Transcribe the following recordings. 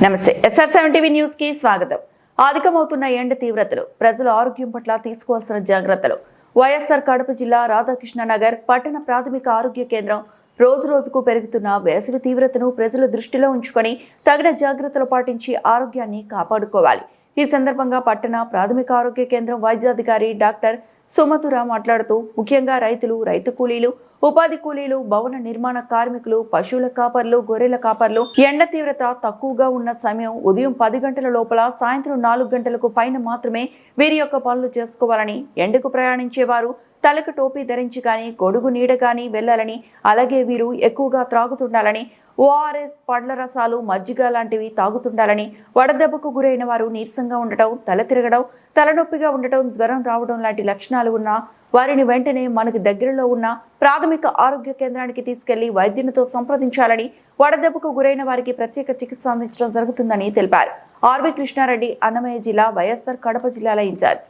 నమస్తే SR7 TV news కి స్వాగతం. అధికమవుతున్న ఎండ తీవ్రతలు, ప్రజల ఆరోగ్యం పట్ల తీసుకోవాల్సిన జాగ్రత్తలు. వైఎస్ఆర్ కడప జిల్లా రాధాకృష్ణ నగర్ పట్టణ ప్రాథమిక ఆరోగ్య కేంద్రం రోజు రోజుకు పెరుగుతున్న వేసవి తీవ్రతను ప్రజల దృష్టిలో ఉంచుకొని తగిన జాగ్రత్తలు పాటించి ఆరోగ్యాన్ని కాపాడుకోవాలి. ఈ సందర్భంగా పట్టణ ప్రాథమిక ఆరోగ్య కేంద్రం వైద్యాధికారి డాక్టర్ సుమధుర మాట్లాడుతూ ముఖ్యంగా రైతులు, రైతు కూలీలు, ఉపాధి కూలీలు, భవన నిర్మాణ కార్మికులు, పశువుల కాపర్లు, గొర్రెల కాపర్లు ఎండ తీవ్రత తక్కువగా ఉన్న సమయం ఉదయం 10 గంటల లోపల సాయంత్రం 4 గంటలకు పైన మాత్రమే వీరి యొక్క పనులు చేసుకోవాలని, ఎండకు ప్రయాణించేవారు తలకు టోపీ ధరించి కానీ గొడుగు నీడ కానీ వెళ్లాలని, అలాగే వీరు ఎక్కువగా త్రాగుతుండాలని, ORS, పండ్ల రసాలు, మజ్జిగ లాంటివి తాగుతుండాలని, వడదెబ్బకు గురైన వారు నీరసంగా ఉండటం, తల తిరగడం, తలనొప్పిగా ఉండటం, జ్వరం రావడం లాంటి లక్షణాలు ఉన్నా వారిని వెంటనే మనకు దగ్గరలో ఉన్న ప్రాథమిక ఆరోగ్య కేంద్రానికి తీసుకెళ్లి వైద్యునితో సంప్రదించాలని, వడదెబ్బకు గురైన వారికి ప్రత్యేక చికిత్స అందించడం జరుగుతుందని తెలిపారు. ఆర్వి కృష్ణారెడ్డి, అన్నమయ్య జిల్లా, వైఎస్ఆర్ కడప జిల్లాల ఇన్ఛార్జ్.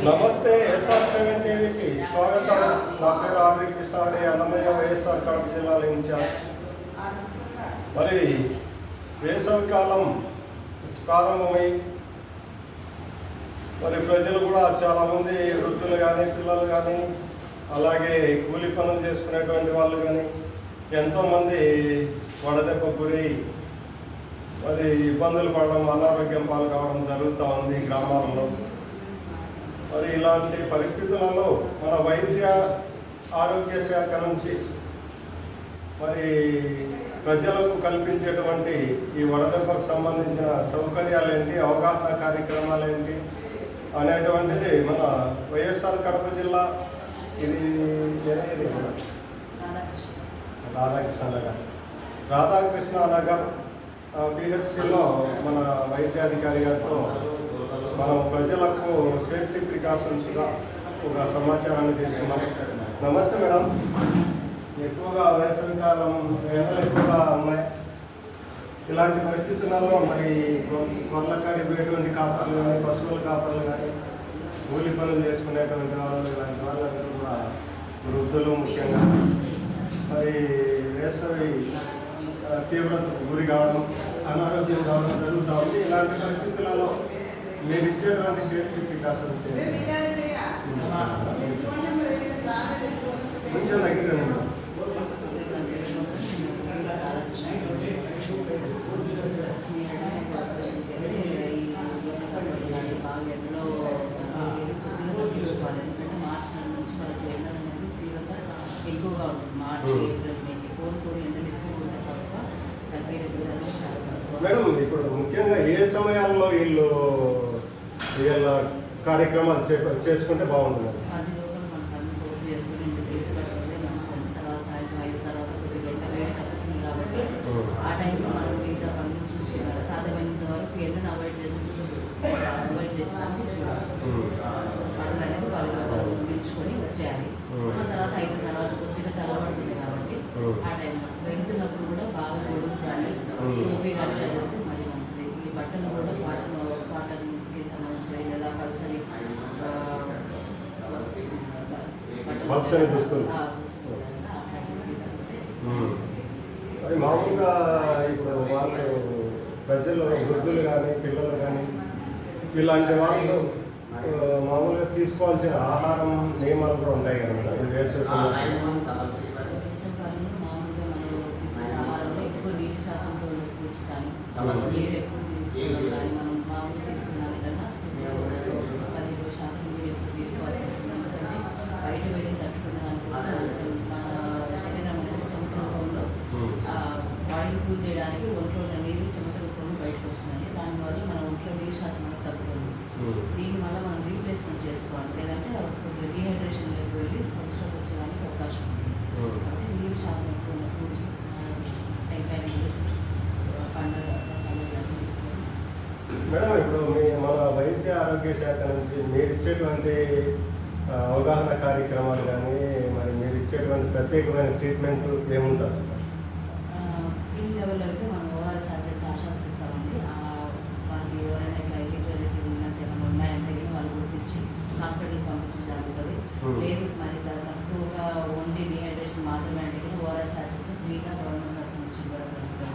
నమస్తే, SR7 టీవీకి స్వాగతం. నా పేరు ఆర్వి కృష్ణారెడ్డి, అన్నమయ్య, వైఎస్ఆర్ కడప జిల్లాల ఇన్ఛార్జ్. మరి వేసవి కాలం ప్రారంభమై మరి ప్రజలు కూడా చాలామంది వృద్ధులు కానీ, పిల్లలు కానీ, అలాగే కూలి పనులు చేసుకునేటువంటి వాళ్ళు కానీ ఎంతోమంది వడదెబ్బ గురి మరి ఇబ్బందులు పడడం, అనారోగ్యం పాలు కావడం జరుగుతూ ఉంది గ్రామాలలో. మరి ఇలాంటి పరిస్థితులలో మన వైద్య ఆరోగ్య శాఖ నుంచి మరి ప్రజలకు కల్పించేటువంటి ఈ వడదెబ్బకు సంబంధించిన సౌకర్యాలు ఏంటి, అవగాహన కార్యక్రమాలు ఏంటి అనేటువంటిది మన వైఎస్ఆర్ కడప జిల్లా ఇది రాధాకృష్ణ నగర్ BHCలో మన వైద్యాధికారి గారితో మనం ప్రజలకు సేఫ్టీ ప్రికాషన్స్గా ఒక సమాచారాన్ని తీసుకున్నాం. నమస్తే మేడం. ఎక్కువగా వేసవి కాలం ఎండలు ఎక్కువగా ఉన్నాయి. ఇలాంటి పరిస్థితులలో మరి గొర్రెలకాడి పోయేటువంటి కాపర్లు కానీ, పశువుల కాపర్లు కానీ, కూలి పనులు చేసుకునేటువంటి వాళ్ళు, ఇలాంటి వాళ్ళందరూ కూడా వృద్ధులు ముఖ్యంగా మరి వేసవి తీవ్రతకు గురి కావడం, అనారోగ్యం కావడం జరుగుతూ ఉంది. ఇలాంటి పరిస్థితులలో మీరు ఇచ్చేటువంటి సేఫ్టీ ప్రికాషన్స్ కొంచెం దగ్గర ఎక్కువగా ఉంటుంది. మార్చి, ఏప్రిల్, మే కోరుకోని ఎండలు ఎక్కువ ఉంటాయి తప్ప మేడం, ఇప్పుడు ముఖ్యంగా ఏ సమయాల్లో వీళ్ళ కార్యక్రమాలు చేసుకుంటే బాగుంటుంది? 10 లోపల మనం పనులు పూర్తి చేసుకుని ఇంటికి పట్టుకుంటే మంచిది. తర్వాత సాయంత్రం 5 తర్వాత కొద్దిగా వేడి తగ్గుతుంది కాబట్టి ఆ టైంలో మనం మిగతా పనులు చూసి సాధ్యమైనంత వరకు ఎండను అవాయిడ్ చేసేదానికి చూడాలి. పనులు అనేది వాళ్ళు పిలుచుకొని వచ్చేయాలి. ఆ తర్వాత 5 తర్వాత కొద్దిగా చల్లబడుతుంది కాబట్టి ఆ టైంలో వెళ్తున్నప్పుడు కూడా బాగా గొడుగు కానీ టోపీ కానీ కలిస్తే మరీ మంచిది. ఈ బట్టలు కూడా కాటన్కి సంబంధించినవి లేదా పల్సరి దుస్తులు అది మామూలుగా ఇప్పుడు వాళ్ళు ప్రజలు, వృద్ధులు కానీ, పిల్లలు కానీ ఇలాంటి వాళ్ళు మామూలుగా తీసుకోవాల్సిన ఆహారం నియమాలు కూడా ఉంటాయి కదా. వేసవికాలంలో మామూలుగా మనం తీసుకునే ఆహారంలో ఎక్కువ నీటి శాతంతో ఉన్న ఫ్రూట్స్ కానీ, నీరు ఎక్కువ తీసుకోవడం కానీ, మనం మామూలుగా తీసుకున్న దానికన్నా 10% నీరు ఎక్కువ తీసుకోవాల్సి వస్తుంది. ఎందుకంటే బయట వేడిని తట్టుకునే దానికోసం మంచి మన శరీరం అనేది చెమట రూపంలో బాడీని కూల్ చేయడానికి ఒంట్లో ఉన్న నీరు చెమట రూపంలో బయటకు వస్తుందండి. దానివల్ల మన ఒంట్లో నీరు శాతం అనేది తగ్గుతుంది. దీని వల్ల మనం రీప్లేస్మెంట్ చేసుకోవాలి, లేదంటే కొద్దిగా డీహైడ్రేషన్ లేక వెళ్ళి సన్స్ట్రోక్ వచ్చేదానికి అవకాశం ఉంది. కాబట్టి నీరు శాతం ఎక్కువ ఉన్న ఫ్రూట్స్, టెంకాయ నీళ్ళు, పండ్ల రసాలు ఇలాంటివి తీసుకోవాలి. మేడం, ఇప్పుడు మన వైద్య ఆరోగ్య శాఖ నుంచి మీరు ఇచ్చేటువంటి అవగాహన కార్యక్రమాలు కానీ, మరి మీరు ఇచ్చేటువంటి ప్రత్యేకమైన ట్రీట్మెంట్ ఏముంటుంది? ఫీల్డ్ లెవెల్లో అయితే మనం ORS ఆశాసిస్తామండి. వాళ్ళకి ఎవరైనా ఇట్లా హీట్ ఇల్నెస్ ఏమైనా ఉన్నాయంటే వాళ్ళు గుర్తించి హాస్పిటల్కి పంపించడం జరుగుతుంది. లేదు మరి తక్కువగా ఓన్లీ డీహైడ్రేషన్ మాత్రమే అంటే ORS ఫ్రీగా గవర్నమెంట్ తరఫు నుంచి ఇవ్వడం జరుగుతుంది.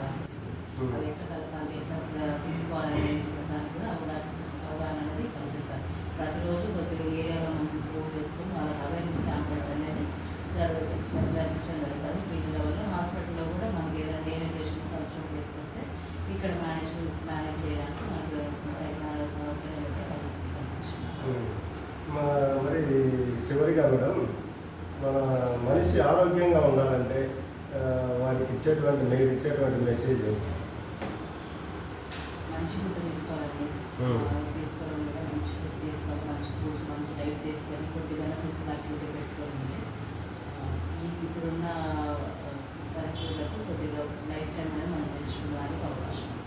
అవి ఎట్లా తీసుకోవాలనే దానికి కూడా అవగాహన అనేది కల్పిస్తారు. ప్రతిరోజు కొద్దిగా ఏరియాలో మనం ప్రూవ్ చేసుకొని వాళ్ళకి అవేర్నెస్ క్యాంపెయిన్స్ అనేది జరిపించడం జరుగుతుంది. ఫీల్డ్ లెవెల్లో హాస్పిటల్లో కూడా మనకి ఏదైనా డీహైడ్రేషన్ సంవత్సరం కేసు వస్తే ఇక్కడ మేనేజ్ చేయడానికి మనకు తగిన సౌకర్యాలు అయితే కల్పిస్తున్నాం. మరి చివరిగా మేడం, మన మనిషి ఆరోగ్యంగా ఉండాలంటే వారికి మీరు ఇచ్చేటువంటి మెసేజ్ మంచి ఫుడ్ తీసుకోవాలండి. తీసుకోవడం కూడా మంచి ఫుడ్ తీసుకోవాలి, మంచి ఫ్రూట్స్, మంచి డైట్ తీసుకొని కొద్దిగా ఫిజికల్ యాక్టివిటీ పెట్టుకోవాలి. ఇప్పుడున్న పరిస్థితులకు కొద్దిగా లైఫ్ టైం అనేది మనం పెంచుకోవడానికి అవకాశం ఉంది.